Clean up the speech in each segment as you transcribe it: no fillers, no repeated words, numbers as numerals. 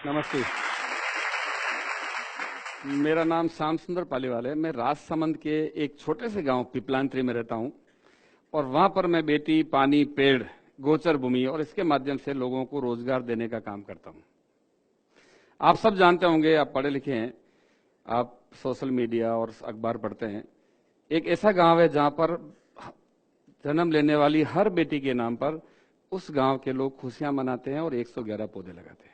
नमस्ते। मेरा नाम श्याम सुंदर पालीवाल है। मैं राजसमंद के एक छोटे से गांव पिपलांत्री में रहता हूं और वहां पर मैं बेटी, पानी, पेड़, गोचर भूमि और इसके माध्यम से लोगों को रोजगार देने का काम करता हूं। आप सब जानते होंगे, आप पढ़े लिखे हैं, आप सोशल मीडिया और अखबार पढ़ते हैं। एक ऐसा गांव है जहां पर जन्म लेने वाली हर बेटी के नाम पर उस गांव के लोग खुशियां मनाते हैं और 111 पौधे लगाते हैं।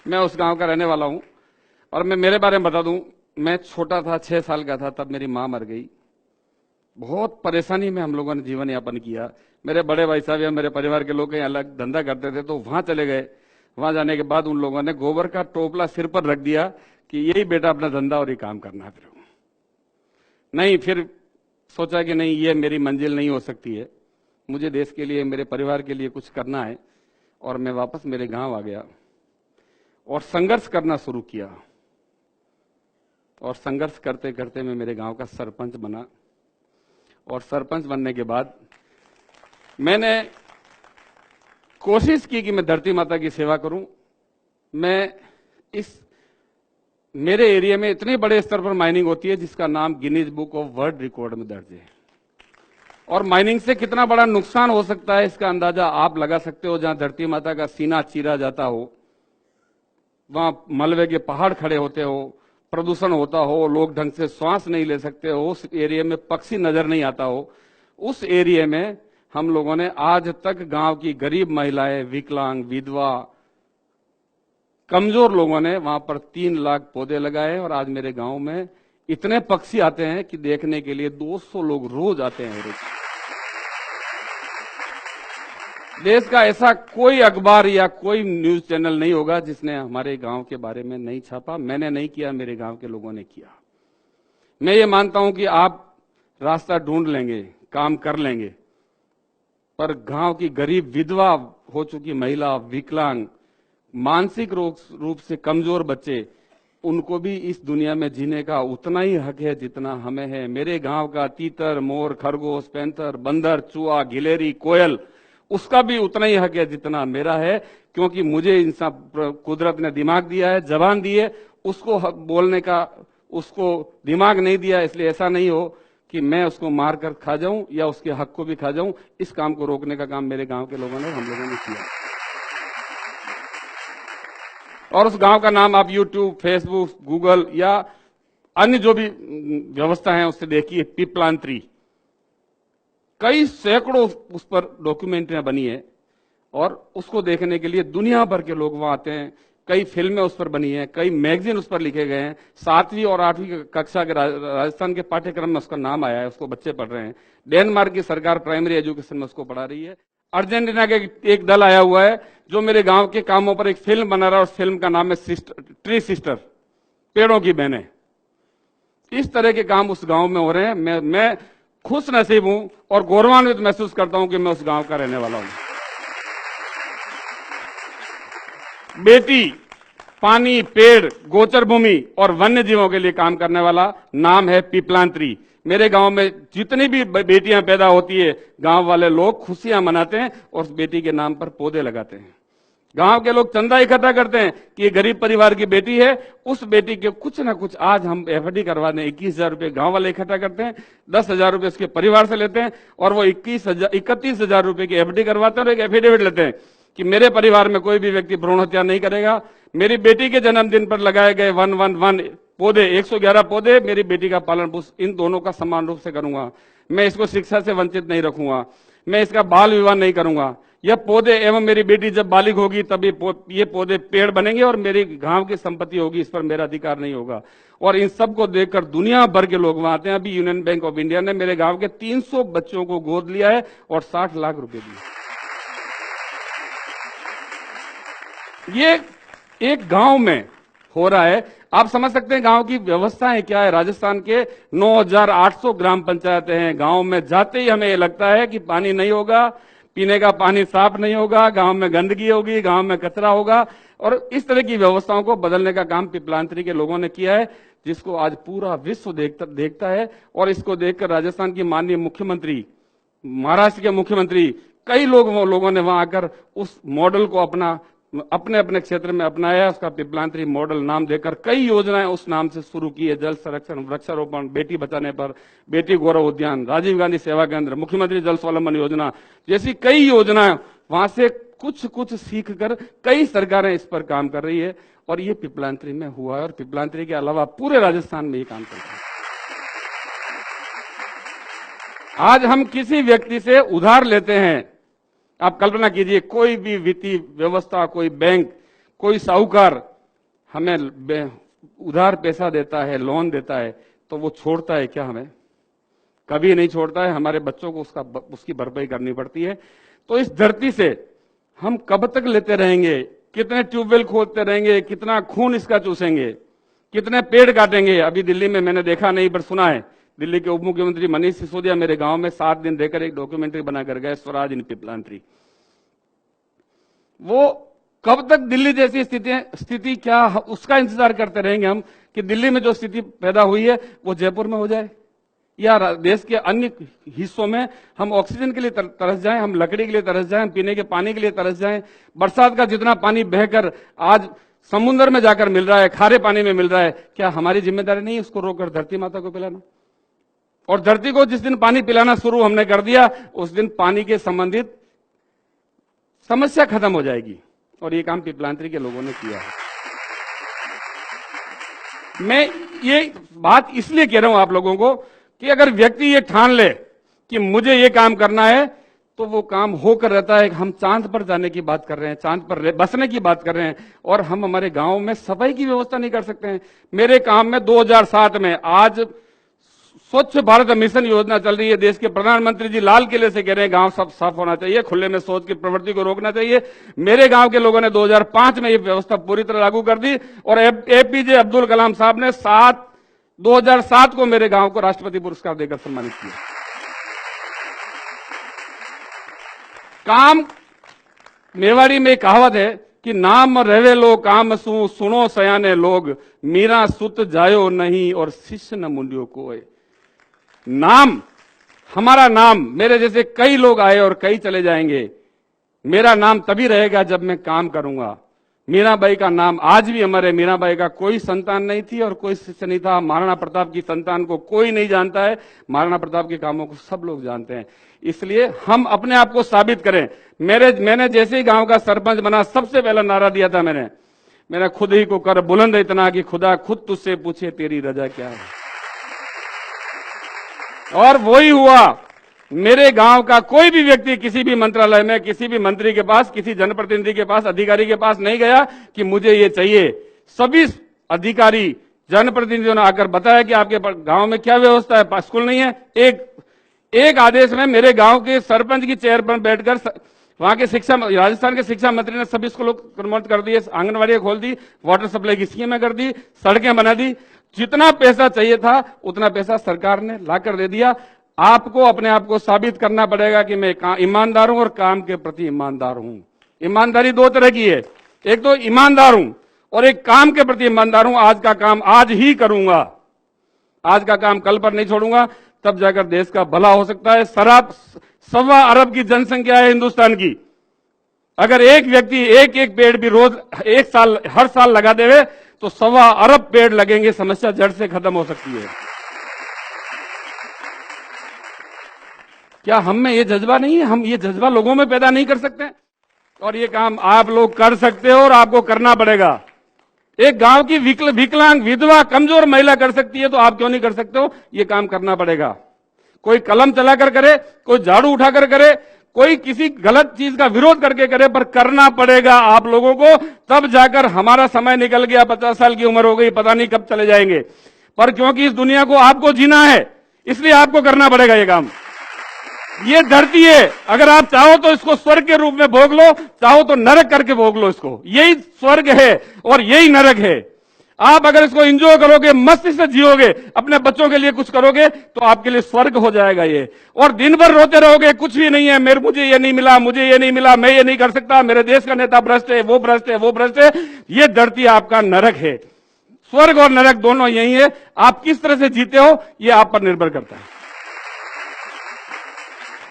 मैं उस गांव का रहने वाला हूं और मैं मेरे बारे में बता दूं, मैं छोटा था, 6 साल का था, तब मेरी मां मर गई। बहुत परेशानी में हम लोगों ने जीवन यापन किया। मेरे बड़े भाई साहब या मेरे परिवार के लोग कहीं अलग धंधा करते थे तो वहां चले गए। वहां जाने के बाद उन लोगों ने गोबर का टोपला सिर पर रख दिया कि यही बेटा अपना धंधा और ये काम करना है। फिर सोचा कि नहीं, ये मेरी मंजिल नहीं हो सकती है, मुझे देश के लिए, मेरे परिवार के लिए कुछ करना है। और मैं वापस मेरे गांव आ गया और संघर्ष करना शुरू किया। और संघर्ष करते करते मैं मेरे गांव का सरपंच बना। और सरपंच बनने के बाद मैंने कोशिश की कि मैं धरती माता की सेवा करूं। मेरे एरिया में इतने बड़े स्तर पर माइनिंग होती है जिसका नाम Guinness book of world record में दर्ज है। और माइनिंग से कितना बड़ा नुकसान हो सकता है इसका अंदाजा आप लगा सकते हो। जहां धरती माता का सीना चीरा जाता हो, वहां मलबे के पहाड़ खड़े होते हो, प्रदूषण होता हो, लोग ढंग से श्वास नहीं ले सकते हो, उस एरिया में पक्षी नजर नहीं आता हो, उस एरिया में हम लोगों ने आज तक गांव की गरीब महिलाएं, विकलांग, विधवा, कमजोर लोगों ने वहां पर 3 लाख पौधे लगाए। और आज मेरे गांव में इतने पक्षी आते हैं कि देखने के लिए 200 लोग रोज आते हैं। रोज देश का ऐसा कोई अखबार या कोई न्यूज चैनल नहीं होगा जिसने हमारे गांव के बारे में नहीं छापा। मैंने नहीं किया, मेरे गांव के लोगों ने किया। मैं ये मानता हूं कि आप रास्ता ढूंढ लेंगे, काम कर लेंगे, पर गांव की गरीब, विधवा हो चुकी महिला, विकलांग, मानसिक रूप से कमजोर बच्चे, उनको भी इस दुनिया में जीने का उतना ही हक है जितना हमें है। मेरे गांव का तीतर, मोर, खरगोश, पैंथर, बंदर, चूहा, गिलेरी, कोयल, उसका भी उतना ही हक है जितना मेरा है। क्योंकि मुझे इंसान कुदरत ने दिमाग दिया है, जबान दी है, उसको बोलने का उसको दिमाग नहीं दिया। इसलिए ऐसा नहीं हो कि मैं उसको मार कर खा जाऊं या उसके हक को भी खा जाऊं। इस काम को रोकने का काम मेरे गांव के लोगों ने, हम लोगों ने किया। और उस गांव का नाम आप यूट्यूब, फेसबुक, गूगल या अन्य जो भी व्यवस्था है उससे देखिए, पिपलांत्री। कई सैकड़ों उस पर डॉक्यूमेंट्रियां बनी है और उसको देखने के लिए दुनिया भर के लोग वहां आते हैं। कई फिल्में उस पर बनी हैं, कई मैगजीन उस पर लिखे गए हैं। 7वीं और 8वीं कक्षा के राजस्थान के पाठ्यक्रम में उसका नाम आया है, उसको बच्चे पढ़ रहे हैं। डेनमार्क की सरकार प्राइमरी एजुकेशन में उसको पढ़ा रही है। अर्जेंटीना के एक दल आया हुआ है जो मेरे गांव के कामों पर एक फिल्म बना रहा है। उस फिल्म का नाम है ट्री सिस्टर, पेड़ों की बहनें। इस तरह के काम उस गांव में हो रहे हैं। मैं खुश नसीब हूं और गौरवान्वित महसूस करता हूं कि मैं उस गांव का रहने वाला हूं। बेटी, पानी, पेड़, गोचर भूमि और वन्य जीवों के लिए काम करने वाला नाम है पिपलांत्री। मेरे गांव में जितनी भी बेटियां पैदा होती है, गांव वाले लोग खुशियां मनाते हैं और उस बेटी के नाम पर पौधे लगाते हैं। गांव के लोग चंदा इकट्ठा करते हैं कि ये गरीब परिवार की बेटी है, उस बेटी के कुछ ना कुछ आज हम एफडी करवा दें। 21,000 रुपए गांव वाले इकट्ठा करते हैं, 10,000 रुपए उसके परिवार से लेते हैं और वो 31,000 रुपए की एफडी करवाते हैं और एक एफिडेविट लेते हैं कि मेरे परिवार में कोई भी व्यक्ति भ्रूण हत्या नहीं करेगा। मेरी बेटी के जन्मदिन पर लगाए गए 111 पौधे, 111 पौधे, मेरी बेटी का पालन पोषण इन दोनों का समान रूप से करूंगा। मैं इसको शिक्षा से वंचित नहीं रखूंगा, मैं इसका बाल विवाह नहीं करूंगा। यह पौधे एवं मेरी बेटी जब बालिग होगी तब ये पौधे पेड़ बनेंगे और मेरी गांव की संपत्ति होगी, इस पर मेरा अधिकार नहीं होगा। और इन सब को देखकर दुनिया भर के लोग वहां आते हैं। अभी यूनियन बैंक ऑफ इंडिया ने मेरे गांव के 300 बच्चों को गोद लिया है और 60 लाख रुपए दिए। ये एक गांव में हो रहा है। आप समझ सकते हैं गांव की व्यवस्थाएं क्या है। राजस्थान के 9,800 ग्राम पंचायतें हैं। गांव में जाते ही हमें लगता है कि पानी नहीं होगा, पीने का पानी साफ नहीं होगा, गांव में गंदगी होगी, गांव में कचरा होगा। और इस तरह की व्यवस्थाओं को बदलने का काम पिपलांत्री के लोगों ने किया है, जिसको आज पूरा विश्व देखता है। और इसको देखकर राजस्थान की माननीय मुख्यमंत्री, महाराष्ट्र के मुख्यमंत्री कई लोगों ने वहां आकर उस मॉडल को अपने अपने क्षेत्र में अपनाया। उसका पिपलांतरी मॉडल नाम देकर कई योजनाएं उस नाम से शुरू की है। जल संरक्षण, वृक्षारोपण, बेटी बचाने पर, बेटी गौरव उद्यान, राजीव गांधी सेवा केंद्र, मुख्यमंत्री जल स्वावलंबन योजना जैसी कई योजनाएं, वहां से कुछ सीख कर कई सरकारें इस पर काम कर रही है और ये पिपलांतरी में हुआ है और पिपलांतरी के अलावा पूरे राजस्थान में ये काम चल रहा है। आज हम किसी व्यक्ति से उधार लेते हैं, आप कल्पना कीजिए कोई भी वित्तीय व्यवस्था, कोई बैंक, कोई साहूकार हमें उधार पैसा देता है, लोन देता है, तो वो छोड़ता है क्या? हमें कभी नहीं छोड़ता है। हमारे बच्चों को उसकी भरपाई करनी पड़ती है। तो इस धरती से हम कब तक लेते रहेंगे? कितने ट्यूबवेल खोदते रहेंगे? कितना खून इसका चूसेंगे? कितने पेड़ काटेंगे? अभी दिल्ली में मैंने देखा नहीं पर सुना है, दिल्ली के उप मुख्यमंत्री मनीष सिसोदिया मेरे गांव में 7 दिन रहकर एक डॉक्यूमेंट्री बनाकर गए, स्वराज इन पिपलांतरी। वो कब तक दिल्ली जैसी स्थिति क्या उसका इंतजार करते रहेंगे हम कि दिल्ली में जो स्थिति पैदा हुई है वो जयपुर में हो जाए, या देश के अन्य हिस्सों में हम ऑक्सीजन के लिए तरस जाएं, हम लकड़ी के लिए तरस जाएं, हम पीने के पानी के लिए तरस जाएं। बरसात का जितना पानी बहकर आज समुद्र में जाकर मिल रहा है, खारे पानी में मिल रहा है, क्या हमारी जिम्मेदारी नहीं उसको रोककर धरती माता को पिलाना? और धरती को जिस दिन पानी पिलाना शुरू हमने कर दिया, उस दिन पानी के संबंधित समस्या खत्म हो जाएगी। और ये काम पिपलांतरी के लोगों ने किया है। मैं ये बात इसलिए कह रहा हूं आप लोगों को कि अगर व्यक्ति ये ठान ले कि मुझे ये काम करना है, तो वो काम होकर रहता है। हम चांद पर जाने की बात कर रहे हैं, चांद पर बसने की बात कर रहे हैं, और हम हमारे गांव में सफाई की व्यवस्था नहीं कर सकते हैं। मेरे काम में 2007 में आज स्वच्छ भारत मिशन योजना चल रही है। देश के प्रधानमंत्री जी लाल किले से कह रहे हैं गांव सब साफ होना चाहिए, खुले में शौच की प्रवृत्ति को रोकना चाहिए। मेरे गांव के लोगों ने 2005 में ये व्यवस्था पूरी तरह लागू कर दी और एपीजे अब्दुल कलाम साहब ने 2007 को मेरे गांव को राष्ट्रपति पुरस्कार देकर सम्मानित किया। काम मेवाड़ी में कहावत है कि नाम रहे लो काम सुनो सयाने लोग, मीरा सुत जायो नहीं और शिष्य न मुंडियो कोय। नाम, हमारा नाम, मेरे जैसे कई लोग आए और कई चले जाएंगे। मेरा नाम तभी रहेगा जब मैं काम करूंगा। मीराबाई का नाम आज भी अमर है। मीराबाई का कोई संतान नहीं थी और कोई शिष्य नहीं था। महाराणा प्रताप की संतान को कोई नहीं जानता है, महाराणा प्रताप के कामों को सब लोग जानते हैं। इसलिए हम अपने आप को साबित करें। मैंने जैसे ही गांव का सरपंच बना, सबसे पहला नारा दिया था मैंने खुद ही को कर बुलंद इतना कि खुदा खुद तुझसे पूछे तेरी रजा क्या है। और वही हुआ। मेरे गांव का कोई भी व्यक्ति किसी भी मंत्रालय में, किसी भी मंत्री के पास, किसी जनप्रतिनिधि के पास, अधिकारी के पास नहीं गया कि मुझे ये चाहिए। सभी अधिकारी, जनप्रतिनिधियों ने आकर बताया कि आपके गांव में क्या व्यवस्था है, स्कूल नहीं है। एक आदेश में मेरे गांव के सरपंच की चेयर पर बैठकर वहां के राजस्थान के शिक्षा मंत्री ने सभी स्कूलों को प्रमोट कर दिए, आंगनबाड़ी खोल दी, वाटर सप्लाई की स्कीमें कर दी, सड़कें बना दी। जितना पैसा चाहिए था उतना पैसा सरकार ने लाकर दे दिया। आपको अपने आप को साबित करना पड़ेगा कि मैं ईमानदार हूं और काम के प्रति ईमानदार हूं। ईमानदारी दो तरह की है, एक तो ईमानदार हूं और एक काम के प्रति ईमानदार हूं। आज का काम आज ही करूंगा, आज का काम कल पर नहीं छोड़ूंगा, तब जाकर देश का भला हो सकता है। 1.25 अरब की जनसंख्या है हिंदुस्तान की। अगर एक व्यक्ति एक पेड़ भी रोज हर साल लगा देवे तो 1.25 अरब पेड़ लगेंगे, समस्या जड़ से खत्म हो सकती है। क्या हम में ये जज्बा नहीं है? हम ये जज्बा लोगों में पैदा नहीं कर सकते? और ये काम आप लोग कर सकते हो और आपको करना पड़ेगा। एक गांव की विकलांग, विधवा, कमजोर महिला कर सकती है तो आप क्यों नहीं कर सकते हो? ये काम करना पड़ेगा। कोई कलम चलाकर करे, कोई झाड़ू उठाकर करे, कोई किसी गलत चीज का विरोध करके करे, पर करना पड़ेगा आप लोगों को। तब जाकर हमारा समय निकल गया, 50 साल की उम्र हो गई, पता नहीं कब चले जाएंगे, पर क्योंकि इस दुनिया को आपको जीना है, इसलिए आपको करना पड़ेगा ये काम। ये धरती है, अगर आप चाहो तो इसको स्वर्ग के रूप में भोग लो, चाहो तो नरक करके भोग लो इसको। यही स्वर्ग है और यही नरक है। आप अगर इसको एंजॉय करोगे, मस्ती से जियोगे, अपने बच्चों के लिए कुछ करोगे, तो आपके लिए स्वर्ग हो जाएगा ये। और दिन भर रोते रहोगे, कुछ भी नहीं है, मुझे ये नहीं मिला, मुझे ये नहीं मिला, मैं ये नहीं कर सकता, मेरे देश का नेता भ्रष्ट है, वो भ्रष्ट है, वो भ्रष्ट है, ये धरती आपका नरक है। स्वर्ग और नरक दोनों यही है। आप किस तरह से जीते हो ये आप पर निर्भर करता है।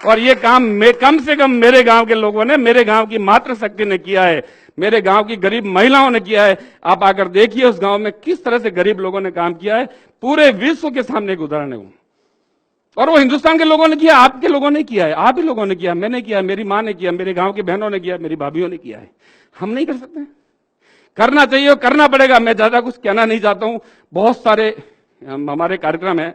और ये काम कम से कम मेरे गांव के लोगों ने, मेरे गांव की मातृशक्ति ने किया है, मेरे गांव की गरीब महिलाओं ने किया है। आप आकर देखिए उस गांव में किस तरह से गरीब लोगों ने काम किया है। पूरे विश्व के सामने एक उदाहरण है वो। और वो हिंदुस्तान के लोगों ने किया, आपके लोगों ने किया है, आप ही लोगों ने किया, मैंने किया, मेरी मां ने किया, मेरे गांव की बहनों ने किया, मेरी भाभीयों ने किया है। हम नहीं कर सकते? करना चाहिए और करना पड़ेगा। मैं ज्यादा कुछ कहना नहीं चाहता हूं। बहुत सारे हमारे कार्यक्रम है।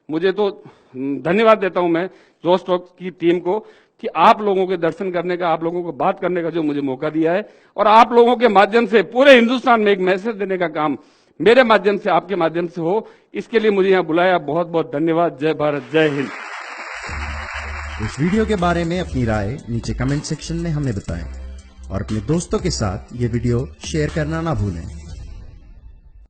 मुझे तो धन्यवाद देता हूं मैं जोश टॉक की टीम को कि आप लोगों के दर्शन करने का, आप लोगों को बात करने का जो मुझे मौका दिया है, और आप लोगों के माध्यम से पूरे हिंदुस्तान में एक मैसेज देने का काम मेरे माध्यम से, आपके माध्यम से हो, इसके लिए मुझे यहां बुलाया। बहुत बहुत धन्यवाद। जय भारत, जय हिंद। इस वीडियो के बारे में अपनी राय नीचे कमेंट सेक्शन में हमें बताएं और अपने दोस्तों के साथ ये वीडियो शेयर करना ना भूलें।